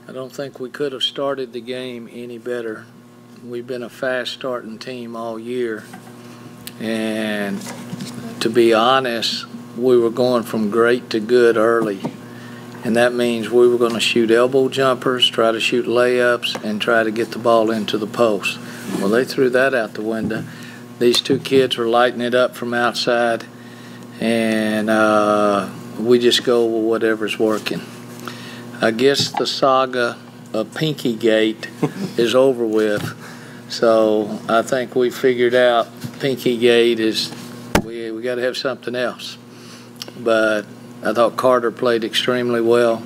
I don't think we could have started the game any better. We've been a fast starting team all year. And to be honest, we were going from great to good early. And that means we were going to shoot elbow jumpers, try to shoot layups, and try to get the ball into the post. Well, they threw that out the window. These two kids were lighting it up from outside, and we just go with whatever's working. I guess the saga of Pinky Gate is over with. So I think we figured out Pinky Gate is we got to have something else. But I thought Carter played extremely well.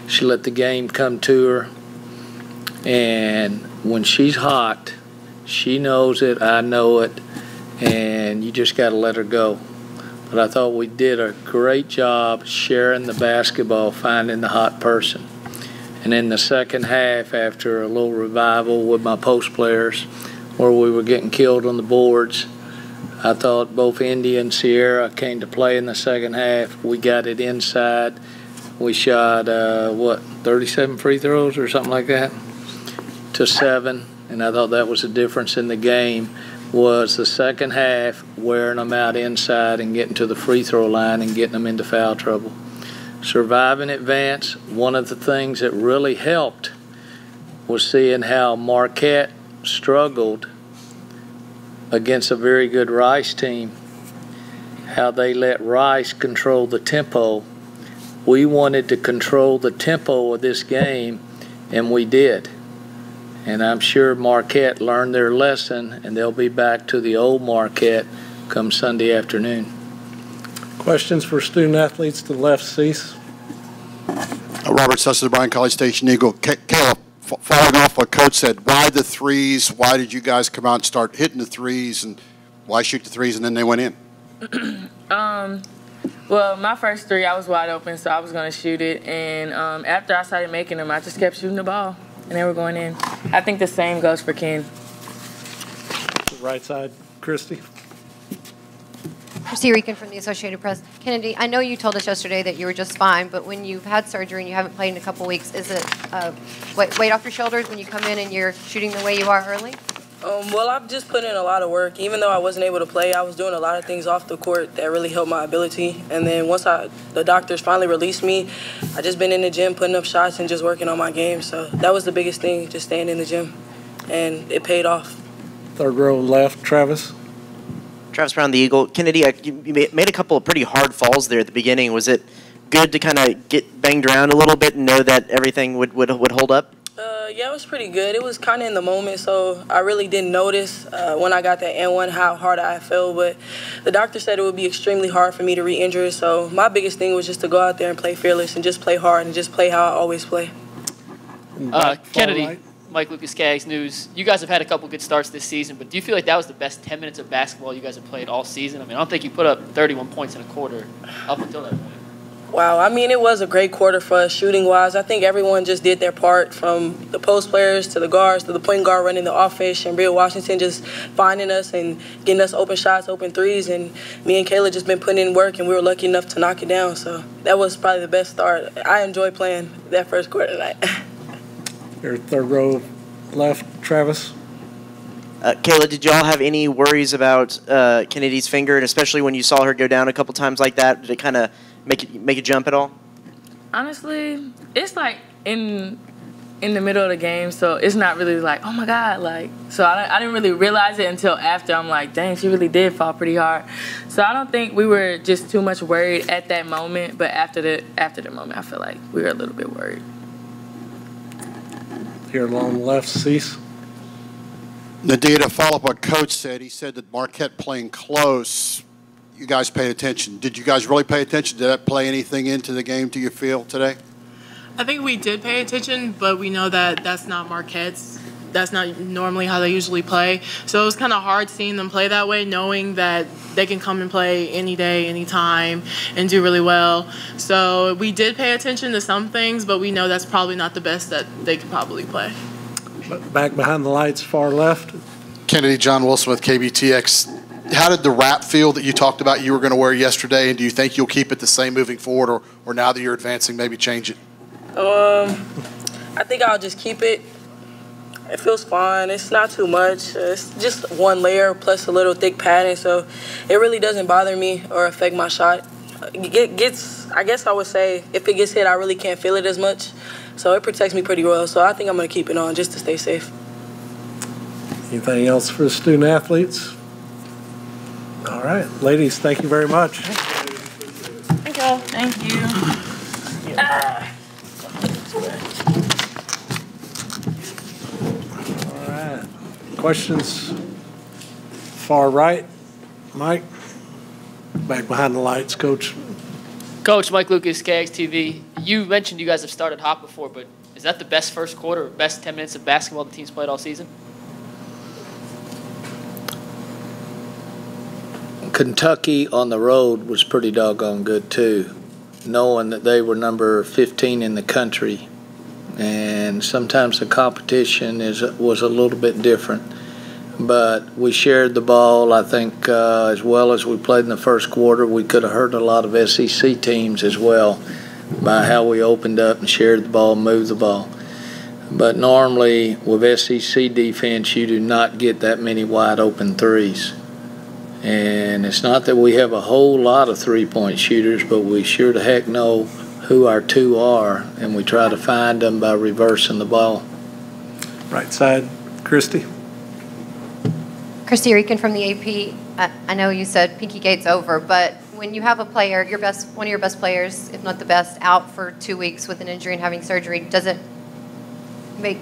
She let the game come to her. And when she's hot, she knows it, I know it, and you just got to let her go. But I thought we did a great job sharing the basketball, finding the hot person. And in the second half, after a little revival with my post players, where we were getting killed on the boards, I thought both Indy and Sierra came to play in the second half. We got it inside. We shot, 37 free throws or something like that to 7. And I thought that was the difference in the game, was the second half wearing them out inside and getting to the free throw line and getting them into foul trouble. Surviving advance, one of the things that really helped was seeing how Marquette struggled against a very good Rice team, how they let Rice control the tempo. We wanted to control the tempo of this game, and we did. And I'm sure Marquette learned their lesson, and they'll be back to the old Marquette come Sunday afternoon. Questions for student athletes to the left, Cease. Robert Susser, Bryan College Station Eagle. Kayla, following off what Coach said, why the threes? Why did you guys come out and start hitting the threes? And why shoot the threes and then they went in? Well, my first three, I was wide open, so I was going to shoot it. And after I started making them, I just kept shooting the ball, and they were going in. I think the same goes for Ken. Right side, Christy. Christy Reekin from the Associated Press. Kennedy, I know you told us yesterday that you were just fine, but when you've had surgery and you haven't played in a couple weeks, is it weight off your shoulders when you come in and you're shooting the way you are early? Well, I've just put in a lot of work. Even though I wasn't able to play, I was doing a lot of things off the court that really helped my ability. And then once the doctors finally released me, I just been in the gym putting up shots and just working on my game. So that was the biggest thing, just staying in the gym. And it paid off. Third row left, Travis. Travis Brown, the Eagle. Kennedy, you made a couple of pretty hard falls there at the beginning. Was it good to kind of get banged around a little bit and know that everything would hold up? Yeah, it was pretty good. It was kind of in the moment, so I really didn't notice when I got that N1 how hard I felt. But the doctor said it would be extremely hard for me to re-injure. So my biggest thing was just to go out there and play fearless and just play hard and just play how I always play. Kennedy, right. Mike Lucas, KX News. You guys have had a couple good starts this season, but do you feel like that was the best 10 minutes of basketball you guys have played all season? I mean, I don't think you put up 31 points in a quarter up until that point. Wow, I mean, it was a great quarter for us shooting-wise. I think everyone just did their part, from the post players to the guards to the point guard running the offense, and Bill Washington just finding us and getting us open shots, open threes, and me and Kayla just been putting in work, and we were lucky enough to knock it down. So that was probably the best start. I enjoyed playing that first quarter tonight. Your third row left, Travis. Kayla, did y'all have any worries about Kennedy's finger, and especially when you saw her go down a couple times like that? Did it kind of make a jump at all? Honestly, it's like in the middle of the game, so it's not really like, oh my God, like, so I didn't really realize it until after. I'm like, dang, she really did fall pretty hard. So I don't think we were just too much worried at that moment, but after the moment, I feel like we were a little bit worried. Here along the left, Cease. Nadia, to follow up what Coach said, he said that Marquette playing close, you guys paid attention. Did you guys really pay attention? Did that play anything into the game, do you feel, today? I think we did pay attention, but we know that that's not Marquette's. That's not normally how they usually play. So it was kind of hard seeing them play that way, knowing that they can come and play any day, any time, and do really well. So we did pay attention to some things, but we know that's probably not the best that they could probably play. Back behind the lights, far left. Kennedy, John Wilson with KBTX. How did the wrap feel that you talked about you were going to wear yesterday, and do you think you'll keep it the same moving forward, or now that you're advancing, maybe change it? I think I'll just keep it. It feels fine. It's not too much. It's just one layer plus a little thick padding, so it really doesn't bother me or affect my shot. I guess I would say if it gets hit, I really can't feel it as much. So it protects me pretty well. So I think I'm going to keep it on just to stay safe. Anything else for the student athletes? All right, ladies, thank you very much. Thank you. Thank you. All right. Questions? Far right. Mike? Back behind the lights, Coach. Coach, Mike Lucas, KXTV. You mentioned you guys have started hot before, but is that the best first quarter or best 10 minutes of basketball the team's played all season? Kentucky on the road was pretty doggone good too, knowing that they were number 15 in the country, and sometimes the competition was a little bit different. But we shared the ball, I think, as well as we played in the first quarter. We could have hurt a lot of SEC teams as well by how we opened up and shared the ball, moved the ball. But normally with SEC defense, you do not get that many wide open threes. And it's not that we have a whole lot of three-point shooters, but we sure the heck know who our two are, and we try to find them by reversing the ball. Right side, Christy. Christy Rican from the AP. I know you said Pinky Gate's over, but when you have a player, one of your best players, if not the best, out for 2 weeks with an injury and having surgery, does it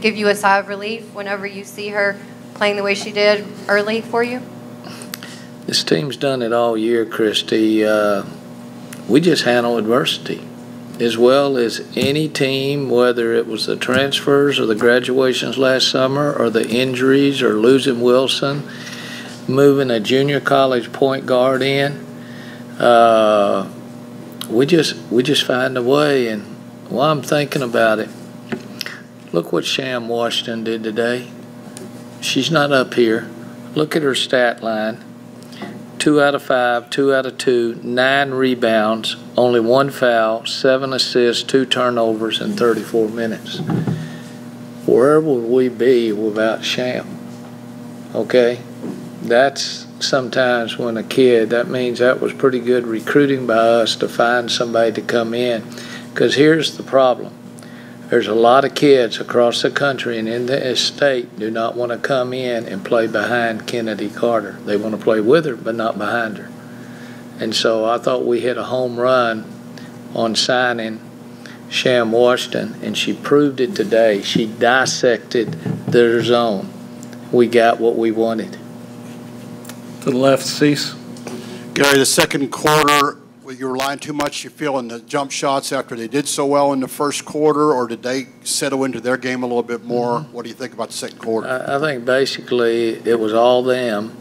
give you a sigh of relief whenever you see her playing the way she did early for you? This team's done it all year, Christy. We just handle adversity as well as any team, whether it was the transfers or the graduations last summer or the injuries or losing Wilson, moving a junior college point guard in. We just find a way. And while I'm thinking about it, look what Sham Washington did today. She's not up here. Look at her stat line. 2 out of 5, 2 out of 2, 9 rebounds, only 1 foul, 7 assists, 2 turnovers in 34 minutes. Where would we be without Sham? Okay? That's sometimes when a kid, that means that was pretty good recruiting by us to find somebody to come in. Because here's the problem. There's a lot of kids across the country and in the state do not want to come in and play behind Kennedy Carter. They want to play with her, but not behind her. And so I thought we hit a home run on signing Sham Washington, and she proved it today. She dissected their zone. We got what we wanted. To the left, Cease. Gary, the second quarter, you were relying too much, you feel, in the jump shots after they did so well in the first quarter, or did they settle into their game a little bit more? What do you think about the second quarter? I think basically it was all them.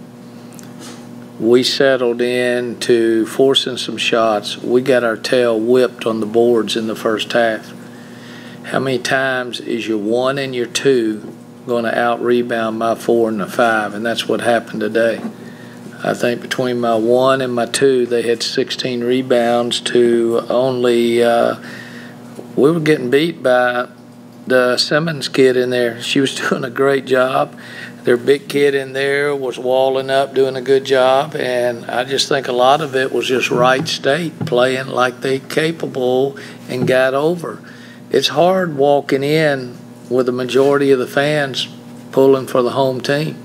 We settled in to forcing some shots. We got our tail whipped on the boards in the first half. How many times is your 1 and your 2 going to out-rebound my 4 and the 5? And that's what happened today. I think between my 1 and my 2, they had 16 rebounds to only, we were getting beat by the Simmons kid in there. She was doing a great job. Their big kid in there was walling up, doing a good job, and I just think a lot of it was just Wright State playing like they capable and got over. It's hard walking in with the majority of the fans pulling for the home team.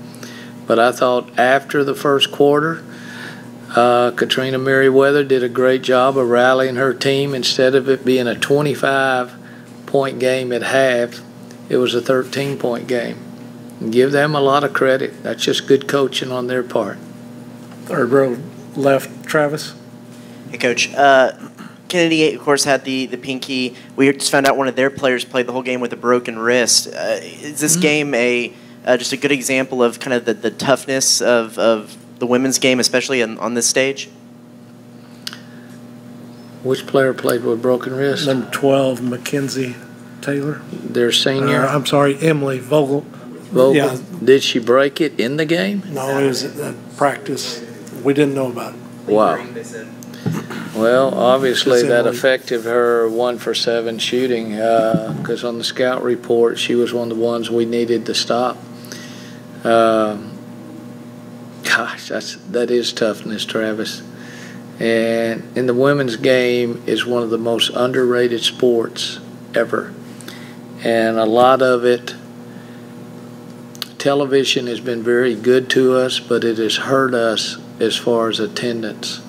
But I thought after the first quarter, Katrina Merriweather did a great job of rallying her team. Instead of it being a 25-point game at half, it was a 13-point game. And give them a lot of credit. That's just good coaching on their part. Third row left, Travis. Hey, Coach. Kennedy, of course, had the pinky. We just found out one of their players played the whole game with a broken wrist. Is this game just a good example of kind of the toughness of the women's game, especially on this stage? Which player played with broken wrist? Number 12, Mackenzie Taylor. Their senior? I'm sorry, Emily Vogel. Vogel? Yeah. Did she break it in the game? No, it was at practice. We didn't know about it. Wow. Well, obviously that Emily- affected her 1 for 7 shooting, because on the scout report, she was one of the ones we needed to stop. Gosh, that is toughness, Travis. And in the women's game is one of the most underrated sports ever. And a lot of it, television has been very good to us, but it has hurt us as far as attendance.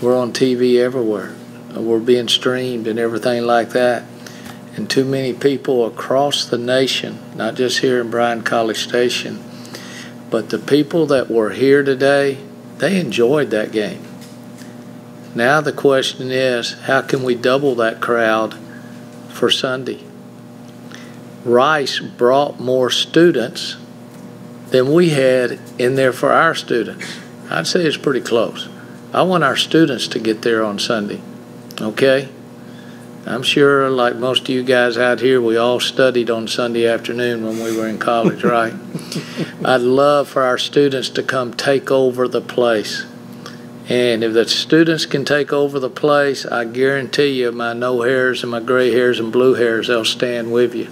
We're on TV everywhere. We're being streamed and everything like that. And too many people across the nation, not just here in Bryan College Station, but the people that were here today, they enjoyed that game. Now the question is, how can we double that crowd for Sunday? Rice brought more students than we had in there for our students. I'd say it's pretty close. I want our students to get there on Sunday, okay? I'm sure, like most of you guys out here, we all studied on Sunday afternoon when we were in college, right? I'd love for our students to come take over the place. And if the students can take over the place, I guarantee you my no hairs and my gray hairs and blue hairs, they'll stand with you.